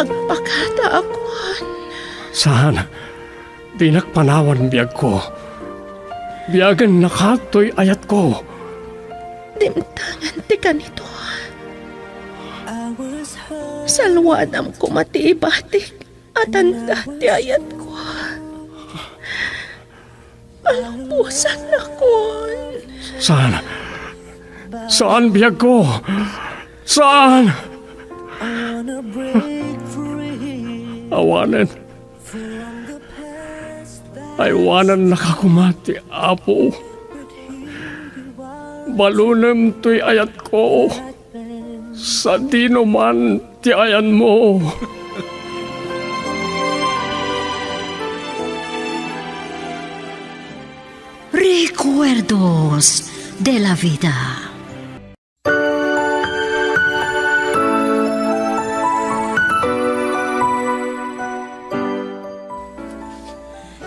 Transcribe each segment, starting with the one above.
agpakada akon. Saan? Di nakpanawan biyag ko. Biyagan nakatoy ayat ko. Dimtangan ti kanito. Salwadam ko matiibatik at anda ti ayat ko. Palumpusan akon. Saan? Saan biyag ko? Saan? Awanan. Aywanan nakakumati, Apo. Balunem to'y ayat ko. Sa di naman ti ayan mo. Recuerdos de la vida.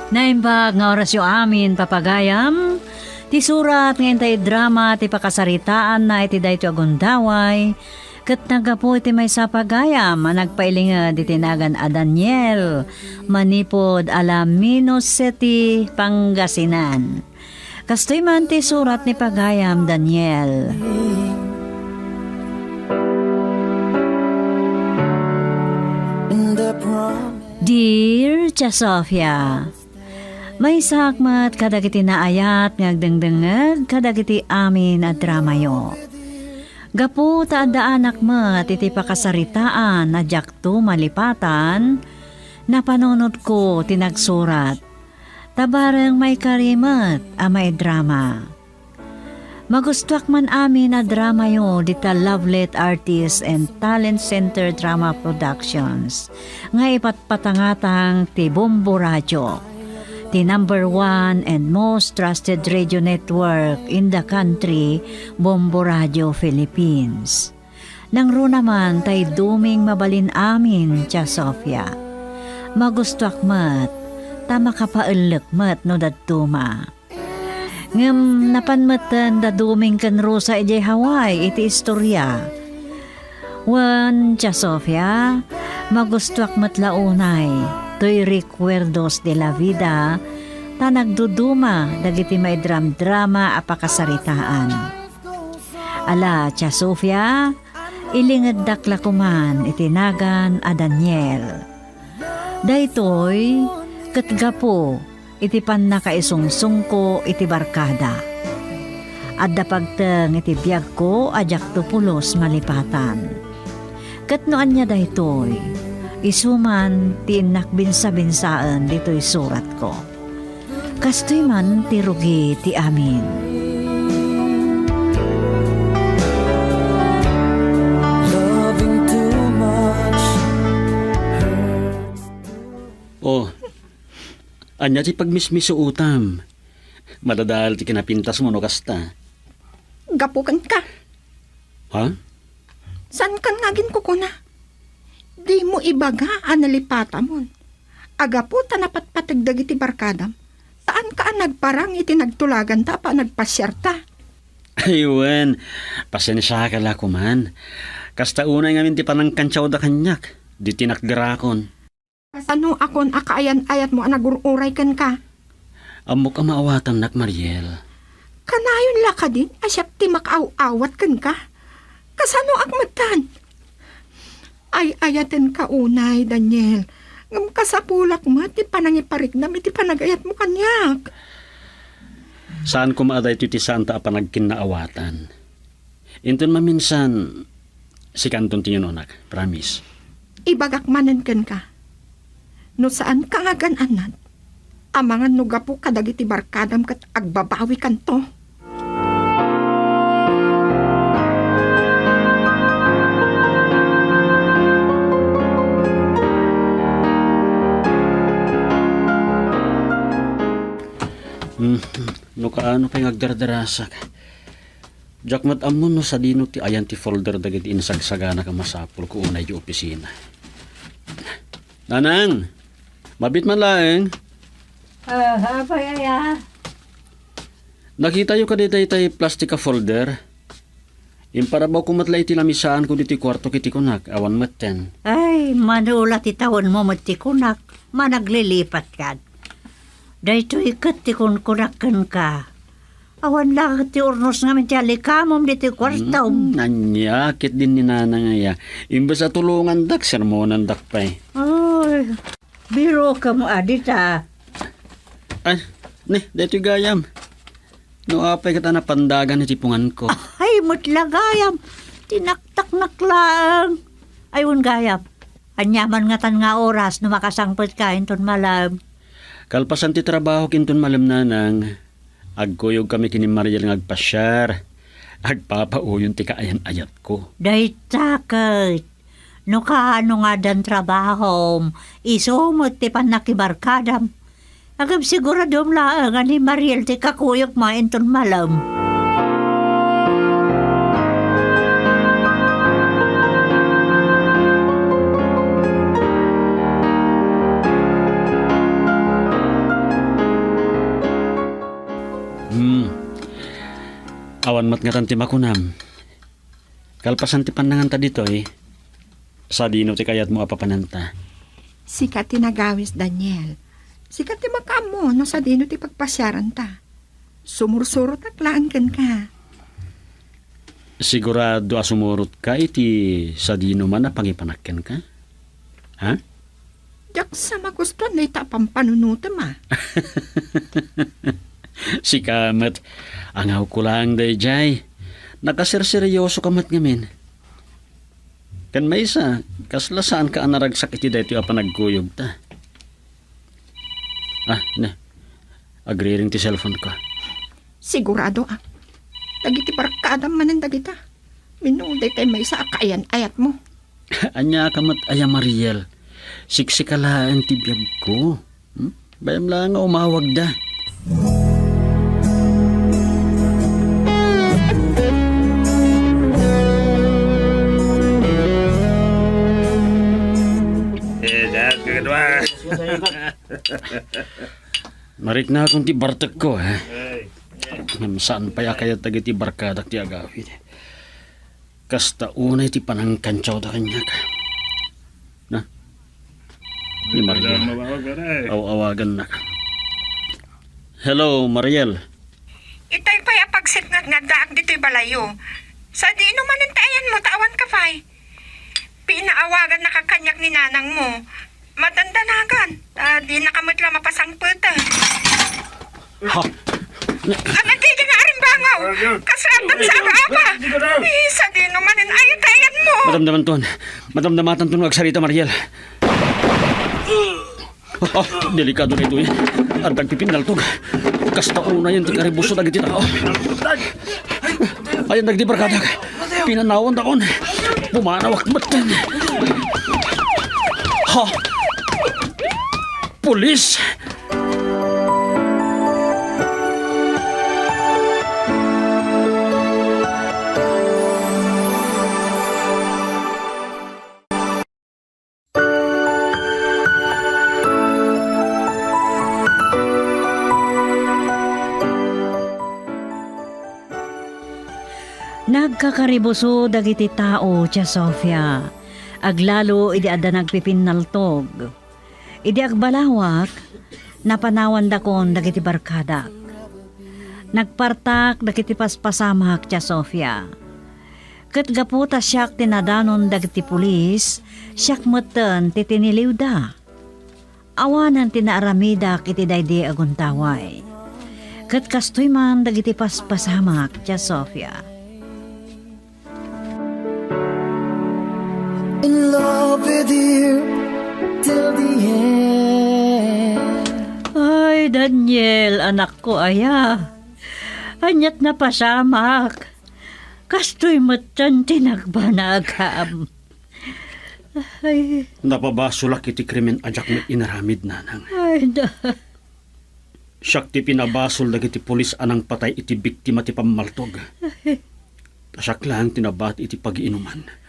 Naimbag nga orasyo amin papagayam, ti surat ngayon tayo drama ti pakasaritaan na iti dayto agundaway, ket nagapo iti may sapagayam, nagpailingad iti nagan a Daniel, manipod Alaminos City, Pangasinan. Kastoy man ti surat ni pagayam Daniel. Dear Tia Sofia, may sakmat kadagiti naayat ngagdengdenged kadagiti amin at dramayo. Gapu taada anak met iti pakasaritaan na jakto malipatan, napanunod ko tinagsurat. Tabareng may karimat a may drama. Magustuak man amin na drama yo dita Lovelet Artists and Talent Center Drama Productions nga ipatpatangatang ti Bombo Radio, the #1 and most trusted radio network in the country, Bombo Radio Philippines. Nang ro naman tay duming mabalin amin, Tia Sofia. Magustuak mat, tama kapaelek mat no dadtuma. Ngem napanmatan da duming kan Rosa ijay Hawaii iti istorya. Wan, Tia Sofia, magustuak mat launay, to'y recuerdos de la vida, ta nagduduma dagiti may drama apakasaritaan. Ala, Tia Sofia, ilingad dakla kuman itinagan a Daniel. Daytoy, katgapo, iti pan nakaisungsung ko iti barkada. Adda pagteng iti biyag ko ajak tupulos malipatan. Katnoan niya daytoy, isuman ti nakbinsa-binsaan dito'y surat ko. Kastoy man ti rugi ti amin. Oh, anya ti pagmismiso utam. Madadal ti kinapintas mo no kasta. Gapukan ka. Ha? San kan ngagin ko na? Di mo ibaga analipata mo. Agapo ta napatpatagdag iti barkadam. Saan ka nagparang iti nagtulagan ta pa nagpasyar ta? Ayun, pasensya ka la kuman. Kasta unay ngamin ti panangkantsaw da kanyak. Di tinakdirakon. Ano akon akaayan-ayat mo anagururay kan ka? Amo ka maawatan nak Mariel. Kanayon la ka din, asyap ti makaaw-awat kan ka. Kasano akmatan? Ay ayaten ka unay, Daniel. Ngam kasapulak mo, ti panangiparigdam, iti panagayat mo kanyak. Saan ko maaday ito ti santa panagkinaawatan? Inton maminsan, si kanton tinunonak, promise. Ibagak manan kan ka. No saan ka nga gananan? Amangan no gapo kadagiti barkadam kat agbabawi kanto. No kaano kay ngagdardarasak. Jakmat amon no sa dino ti ayan ti folder dagiti insagsagana ka masapul ko unay di opisina. Nanang, mabit man laeng. Payaya. Nakita yung kaditay tay plastika folder. Imparabaw ko matlay ti lamisaan ko diti kwarto kiti kunak, awan maten. Ay, manula ti taon mo matikunak, managlilipat ka. Dahito ikat ti kunakan ka. Awan lang ti urnos ngamin ti alikamom diti kwarto. Nanyakit din ni nanang aya. Imbes sa tulungan dak, sermonan dak pa'y. Ay, biro ka mo adita. Ay, dito gayam. No apay kita na pandagan ni tipungan ko. Ay, mutlagayam. Tinaktak lang. Ayun gayam. Anyaman nga tan nga oras no makasangpot ka inton malam. Kalpasan ti trabaho kinton malam nanang. Agkuyog kami kini Mariel nga agpasyar. Agpapauyon ti kaayan-ayat ko. Day takot. No kaano nga dan trabaho. Isumot ti panakibarkadam. Agam siguradom lang nga ni Mariel ti kakuyog mainton malam. Awan mat nga tanti makunam. Kalpasan ti pandangan ta dito eh. Sa dino ti kayat mo apapananta. Sikat ti nagawis, Daniel. Sikat ti makamo no sa dino ti pagpasyaran ta. Sumursurot at laan kan ka. Sigurado asumurot ka iti sa dino man na pangipanakyan ka? Ha? Diyak sa magusto na itapang panunuta ma. Si kamat, angaw ko lang day jay. Nakasirseryoso kamat ngamin. Kan may isa, kaslasaan ka anaragsak iti dahi iti apanagkuyog ta. Agri-ring ti cellphone ko. Sigurado ah. Dagiti barkada manan dagita. Minuday tayo may isa akayan ayat mo. Anya kamat aya Mariel. Siksikalaan ti biyag ko. Bayam lang nga umawag da. Marik na akong ti bartek ko, ha? Saan pa ya kaya tagi ti barkadak ti agawid? Kasta unay ti panangkantsaw da kanya ka. Na? Ni Mariel. Awagan na ka. Hello, Mariel. Itay pa'y apagsit nga daag dito'y balayo. Sa di naman ang tayan mo, tawan ka pa'y. Pinaawagan na kakanyak ni nanang mo. Matandanagan. Di na kamot lang mapasangput eh. Ha? Ang di nga rin bangaw. Kasratag sa aga-aga. Sa di naman ang ayat tayan mo. Madamdaman ton. Madamdamatan ton agsarita, Mariel. Delikado na ito eh. Ardag pipindaltog. Kasta una yun, tikaribuso dagiti tao. Ayan nagdibarkadag. Pinanawan taon. Pumanawak batan. Ha? Pulis! Nagkakaribuso dagiti tao, Tia Sofia. Aglalo idi adda nagpipinaltog. Idi agbalawak, napanawan dakon dagiti barkadak. Nagpartak dagiti paspasamak, Tia Sofia. Ket gaputa siyak tinadanon dagiti pulis, siyak meten titiniliw da. Awanan tinaaramida iti daydi aguntaway. Ket kastoy man dagiti paspasamak, Tia Sofia. In love with you till the end. Ay, Daniel, anak ko aya. Anyat na pasamak. Kastoy matan tinagbanagam. Ay, Napabasulak iti krimen ajak met inaramid nanang. ay da. Siyak ti pinabasol dagiti pulis anang patay iti biktima ti pammaltog. Siyak lang tinabat iti pag-iinuman.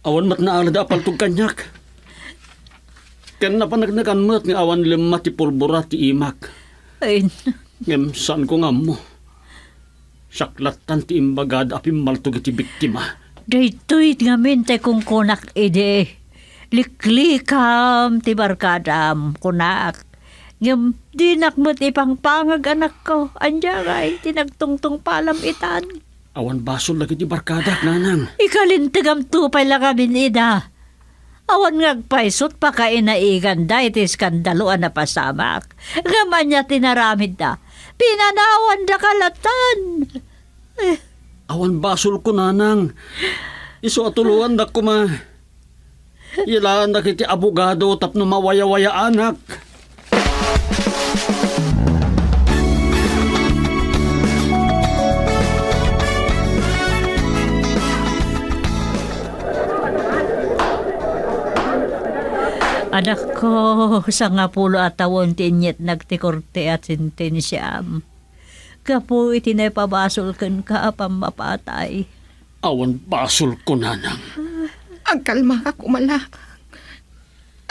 Awan mat na alada apaltog kanyak. Ken napanagnakan mat nga awan lima ti pulbura ti imak. Ay, Ngem saan ko nga mo. Saklatan ti imbagad apim maltog iti biktima. Daytoy nga mente kung kunak ide. Liklikam ti barkadam kunak. Ngam di nakmat ipang pangag anak ko. Anja ngay tinagtungtong palam itan. Awan basol lagi ti barkada, nanang. Ikalintigam tupay lang kami ida. Awan ngagpaisot pa ka inaigan da iti skandaluan na pasamak. Ngaman niya tinaramid da. Pinanawan da kalatan. Awan basol ko, nanang. Iso atuluan da ko ma. Ilaan na kiti abogado tapno mawaya-waya anak. Anak ko, sa nga pulo at tawon tinyet nagtikorte at sintensyam. Kapo itinepabasol kan ka pamapatay. Awan basol ko, nanang. Ang kalma ka kumala.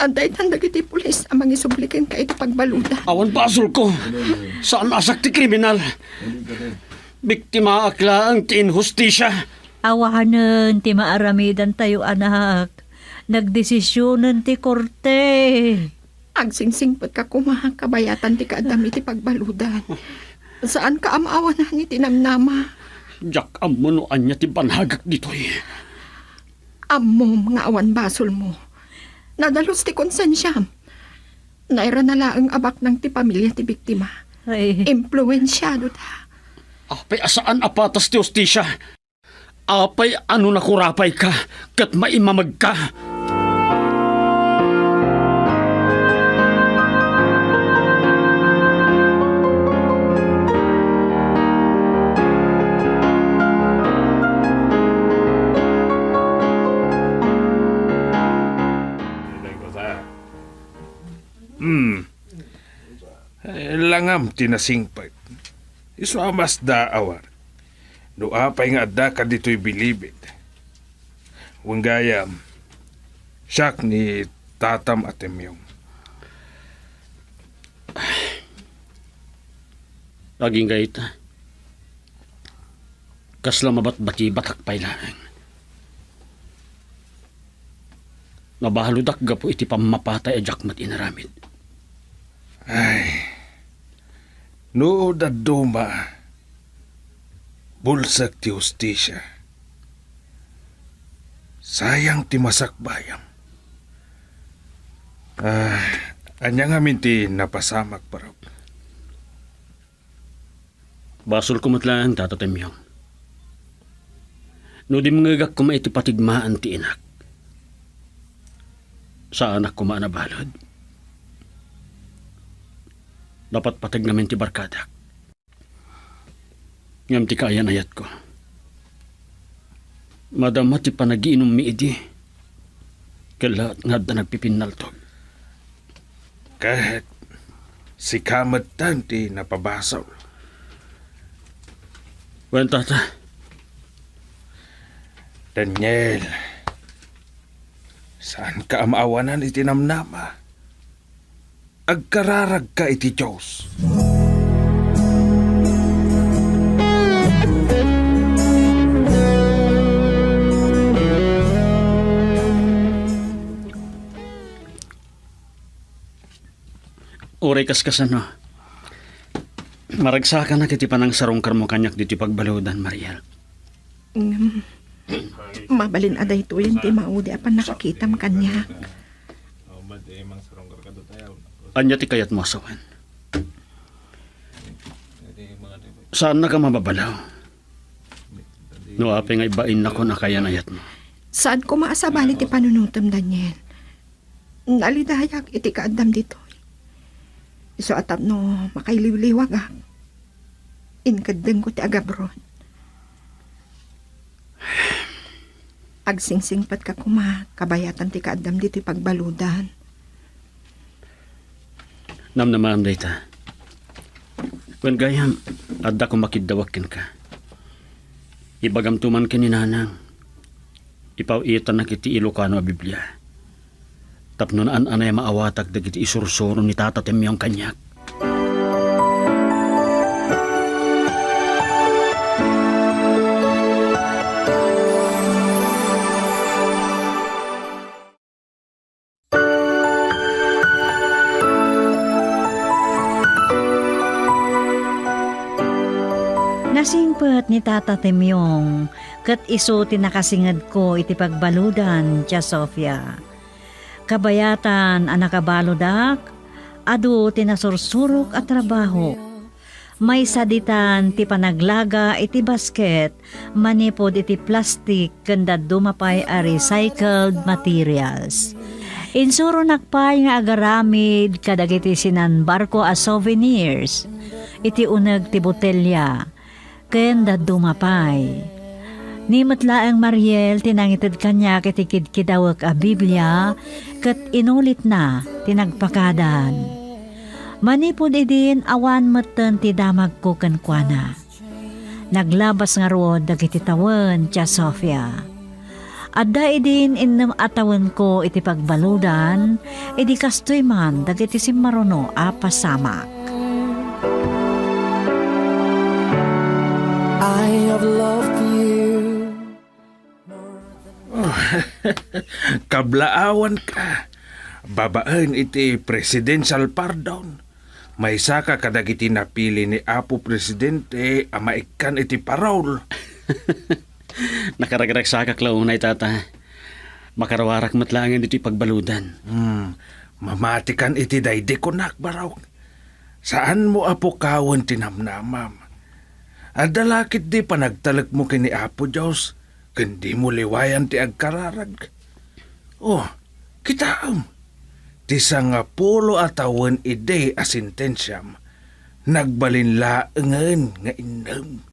Anday tandag iti pulis amang isublikin ka iti pagbaluda. Awan basol ko. Saan asak ti kriminal? Biktima akla ang ti inhustisya. Awanan ti maaramidan tayo anak. Nagdesisyonan ti korte. Agsingsingpot ka kumaha kabayatan ti kaadam iti pagbaludan. Saan ka amawanan iti namnama? Jak amunuan niya ti banhagak ditoy. Ammo mga awan basol mo. Nadalos ti konsensyam. Naira na laang abak ng ti pamilya ti biktima. Ay, Impluensyado ta. Apay asaan apatas ti hustisya? Apay ano nakurapay ka kat maimamag ka? Langam tinasingpag. Isu amas da awar. Doa pa nga da ka dito'y bilibid. Wanggayam. Siyak ni tatam at emyong. Laging gayit. Kasla mabat-bati batak pailaan. Nabahaludak gapo iti pamapatay a jakmat inaramid. Ay. Nood at duma. Bulsak ti hustisya. Sayang ti masakbayam. Anya nga minti napasamak parang. Basol kumatlaan tatatemyong. No di mangagak kuma iti patigmaan ti inak. Sa anak kuma nabalod. Dapat patag namin ti barkadak. Ngam ti kaayan ayat ko. Madama ti panagiinom mi idi. Kala nga da nagpipinaltog. Kahit si kamat tanti napabasaw. Wen tata. Daniel, saan ka amaawanan iti namnama? Agkararag ka iti Diyos. Oray kaskasano. Maragsakan na kiti panang sarong karmo kanyak diti pagbaludan, Mariel. Mabalin aday to yan ti maudi apan nakakitam kanya. Anya ti kayat mo asawan. Saan na ka mababalaw? No ape nga ibain na ko na kaya nayat mo. Saan ko maasabali ti panunutom, Daniel? Nalidayag iti kaadam dito. Iso atap no makailiwliwag ah. Inkadeng ko ti agabron. Agsingsingpat ka kuma, kabayatan ti kaadam dito pagbaludan. Namnaman dayta. Wen gayam, adda ko makiddawakin ka. Ibagam tuman kininanang. Ipawitan na kiti Ilocano a Biblia. Tapno na anay maawatag dagiti isursuro ni Tata Temyong kanyak. Naimbet ni Tata Temyong, kat iso tinakasingad ko iti pagbaludan, Tia Sofia. Kabayatan ang nakabaludak, adu tinasursurok at trabaho. May saditan ti panaglaga iti basket, manipod iti plastic, kanda dumapay a recycled materials. Insuro nakpay nga agaramid kadagiti sinan barko a souvenirs, iti uneg ti botelya, kanda dumapay. Ni matlaang Mariel tinangited kanya iti kidkidawak a Biblia, kat inulit na tinagpakadan. Manipod idin awan meten ti damag ko kankwana. Naglabas nga rod dagiti tawen, Tia Sofia. Adda idin innem atawan ko iti pagbaludan, idi kastoy man dagiti simmaruno a pasamak. I have loved you. Kablaawan ka. Babaan iti presidential pardon. May saka kadagiti napili ni Apo Presidente amaikan iti parol. Nakaragrak sa kaklaunay, tata. Makarawarak matlangan iti pagbaludan. Mamatikan iti daydi ko nakbaraw. Saan mo Apo kawan tinamnamam? Adalakit di panagtalag mo kini Apo Diyos, kundi mo liwayan ti agkararag. Oh, kitaam. Ti sangapulo atawan ide asintensyam, nagbalinlaengen nga indem.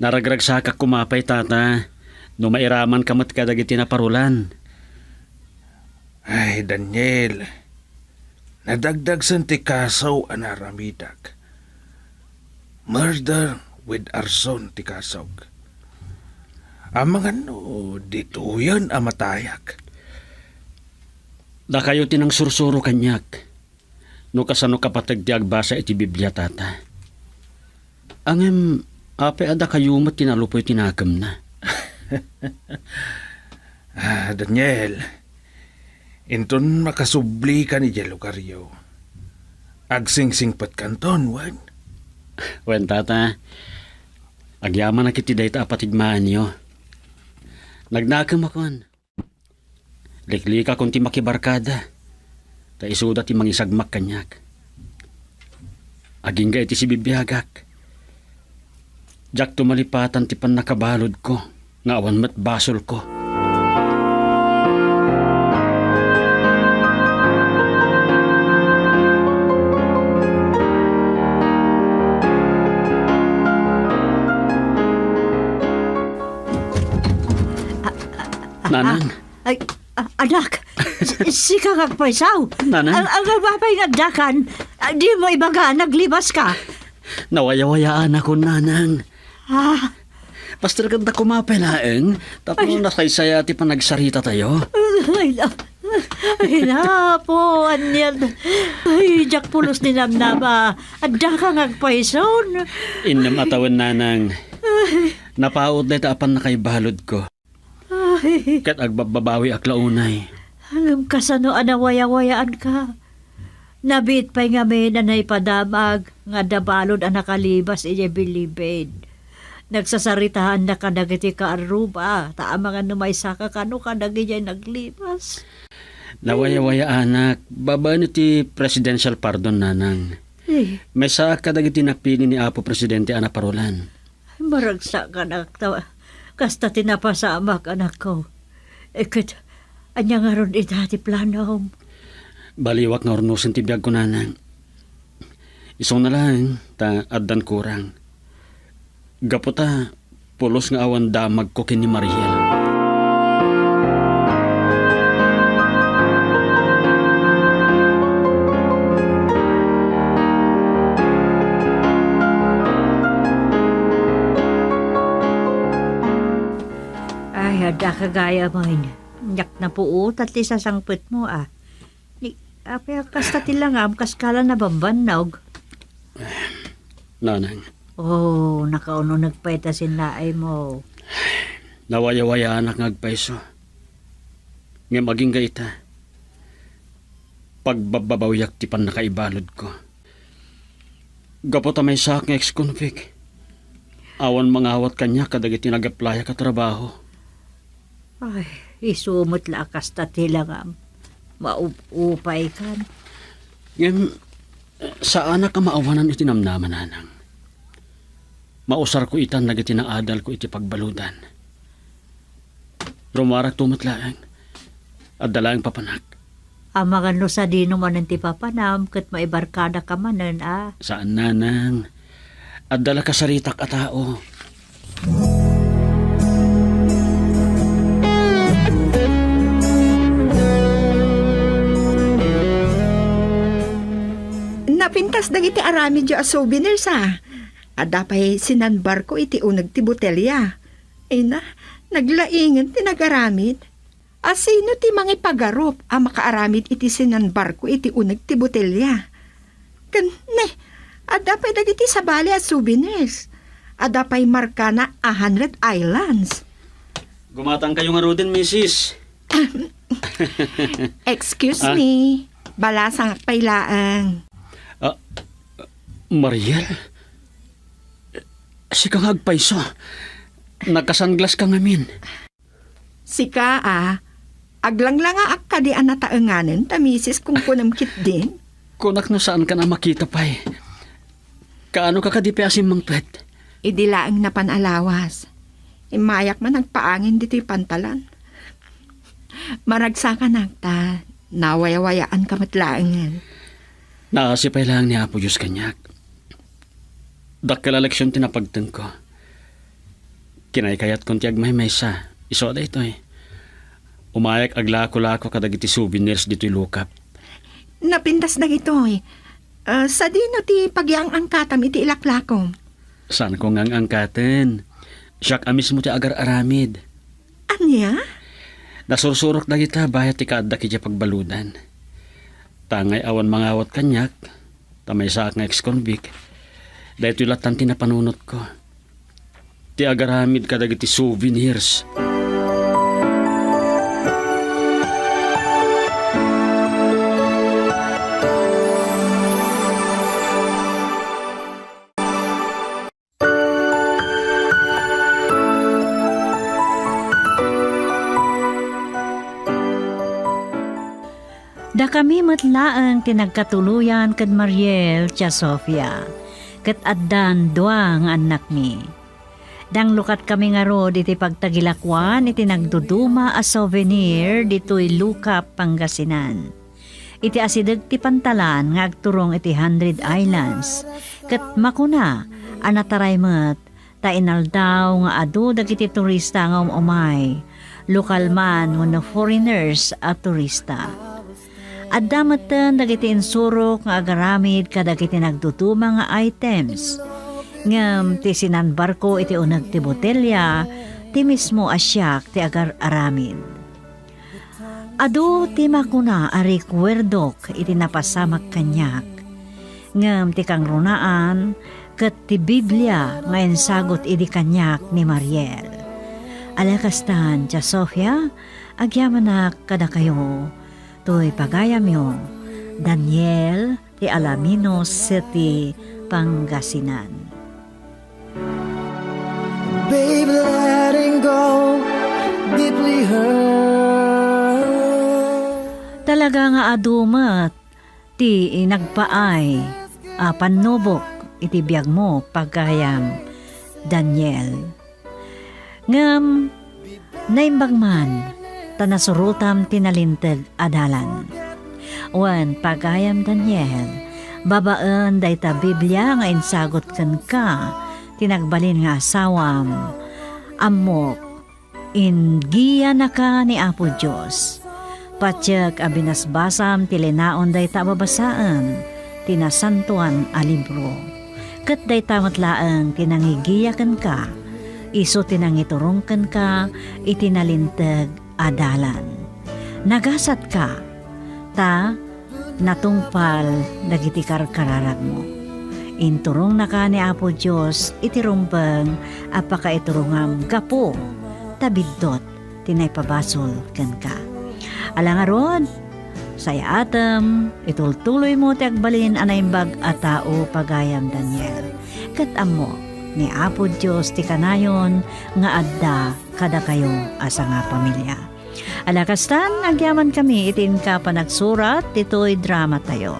Naragrag sa kumapay, tata. No mairaman kamat kadagiti na parulan. Ay, Daniel, nadagdag san ti kasaw anaramidak. Murder with arson ti kasaw. Amang ano, dito yan amatayak. Da kayo tinang sursuro kanyak. No kasano kapatag di agbasa iti Biblia, tata. Angem, ape ada kayo mat tinalupoy tinagam na. Daniel, inton makasubli ka ni Jelugaryo. Agsingsingpat kanton, wan. Wen, tata. Agyaman na kiti dayta apatigmaan nyo. Nagnakam akon. Liklika kung ti makibarkada. Ta isuda ti mangisagmak kanyak. Aging ga iti si bibiyagak. Jak tumalipatan ti pan nakabalod ko. Nga awan mat basol ko. Nanang. Ay, anak, si kang agpaisaw. Nanang? Ang babay nga dakan, di mo ibaga, naglibas ka. Nawaya-wayaan ako, nanang. Ah, Basta ganda kumapay laeng, tapos nakaysaya ti panagsarita tayo. ay na po, anyan. Ay, jak pulos ni namnama. Adda kang agpaisaw. Inam atawan, nanang. Napaod na apan nakaibalod ko. Ay, Kat agbababawi aklaunay. alam ka sa no, anawaya-wayaan ka. Nabit pa'y nga may nanay padamag, nga dabalod ang nakalibas iya bilibid. Nagsasaritahan na ka nagiti ka aruba, taama nga numay saka kano ka nagiyay naglibas. Nawaya-waya anak, babaan iti presidential pardon nanang. Eh, May sa kadagiti napili ni Apo Presidente ana parolan. maragsa ka na tawa. Kasta tinapasamak anak ko. Ekit, anya nga ron itati plano. Baliwak nga ornusin ti biyag ko nanang. Isong na lang, ta addan kurang. Gaputa, pulos nga awan damag ko kini Mariel. Ay, ada kagaya mo yun. Nyak na puot at isa sangpit mo ah. Ni, apay kasta tilangam, kaskala na bambanog. Nanang, Oh, nakauno nagpaita sinaay mo. nawaya-waya anak nga agpaiso. Nga maging gaita. Pagbabawyak ti pan nakaibalod ko. Gaputa may sak nga ex-convict. Awan mangawat kanya kadagiti nag-apply ka trabaho. Ay, isumot lakas ta tilangam. Maupay kan. Ngem, saan na ka maawanan iti namnaman nanang? Mausar ko itan nagiti naadal ko iti pagbaludan. Rumarak tumatlaang at dalaang papanak. Amagan no sa dino man ti papanam ket maibarkada ka manen Saan nanang? At dala ka saritak a tao. Napintas dagiti aramid jo a souvenirs Adapay sinanbar ko iti unag ti botelya. Na, naglaingan ti nagaramid. Sino ti mga pagarup a makaaramid iti sinanbar ko iti unag ti botelya. Adapay dagiti sabali at souvenirs. Adapay marka na 100 Islands. Gumatang kayo nga rodin, Mrs. Excuse me. Balasang pailaang. Mariel? Si kang agpayso. Nagkasanglas ka ngamin. Sika aglanglanga ak kadi anataenganen ta misis kung kunamkit din. Kunak no saan ka na makita pa'y. Kaano ka kadipi asim mang pet? Idilaang na panalawas. Imayak man nagpaangin dito'y pantalan. Maragsa ka nagta, nawayawayaan ka matlaangan. Nakasipay lang ni Apo Diyos kanyak. Dakkel eleksyon tinapagteng ko. Kinaykayat kong tiyag may sa. Iso da ito Umayak aglako-lako kadagiti souvenirs dito'y lukap. Napintas na ito'y. Sa dino ti pagyang angkatam iti ilaklakom. Saan ko ngang angkaten? Siyak amis mo ti agar-aramid. Anya? Nasursurok na kita bayat ti kaadda kitya pagbaludan. Tangay awan mangawat kanyak. Tamay saak nga ex-convict. Dahil ito'y latan tinapanunot ko. Ti agaramid kadagiti souvenirs. Da kami matlaang tinagkatuluyan kad Mariel tia Sofia. Ket addan duang anak mi. Dang lukat kami nga rod iti pagtagilakwan iti nagduduma a souvenir dito'y Lukap, Pangasinan. Iti asideg ti pantalan nga agturong iti 100 Islands. Ket makuna anataray met ta inaldaw nga adu dagiti turista nga umay. Lokal man wenno foreigners at turista. Adamatan dagiti insurok nga agaramid kadagiti nagduduma nga items. Ngem ti sinanbar ko iti unag ti botelya, ti mismo asyak ti agar-aramid. Adu ti makuna a rekwerdok iti napasamak kanyak. Ngem ti kang runaan, ket ti Biblia nga insagot iti kanyak ni Mariel. Alakastan, tia Sofia, agyamanak kada kayo, to'y pagayam yo, Daniel ti Alaminos City, Pangasinan. Baby, letting go deeply hurt. Talaga nga adumat, ti nagpaay, panubok iti biyag mo pagayam, Daniel. Ngam, naimbag man, tanasurutam tinalintag adalan. Wan pagayam Daniel, babaan dayta Biblia nga insagot ken ka, tinagbalin nga asawam, amok, ingiya na ka ni Apo Diyos. Patyag abinasbasam tilinaon dayta babasaan, tinasantuan a libro. Ket dayta matlaang tinangigiyaken ka, iso tinangiturongken ka, itinalintag adalan. Nagasat ka, ta natungpal dagiti karkararag mo. Inturong na ka ni Apo Diyos, itirumbang apakaiturungam gapo, tabidot, tinaypabasol ken ka. Alangarod, saya atem, itultuloy mo ti agbalin anaimbag a tao pagayam Daniel. Ket ammo, ni Apo Diyos ti kanayon nga adda kada kayo asa nga pamilya. Alakastan, agyaman kami itin ka pa nagsurat, dito'y drama tayo.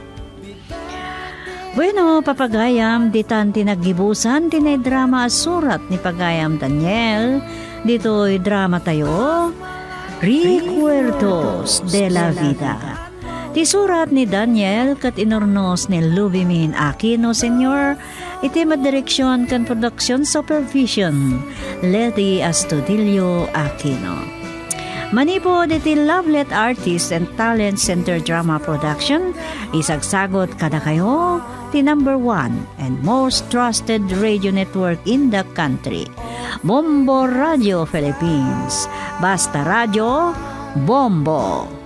Bueno, papagayam, ditan tinaggibusan, tinay drama surat ni Pagayam Daniel, dito'y drama tayo, Recuerdos de la Vida. Ti surat ni Daniel kat inornos ni Lubimin Aquino Sr. iti madireksyon kan production supervision Lady Astudillo Aquino. Manipod iti Lovelet Artist and Talent Center Drama Production, isagsagot kada kayo ti number 1 and most trusted radio network in the country, Bombo Radio Philippines. Basta Radio, Bombo!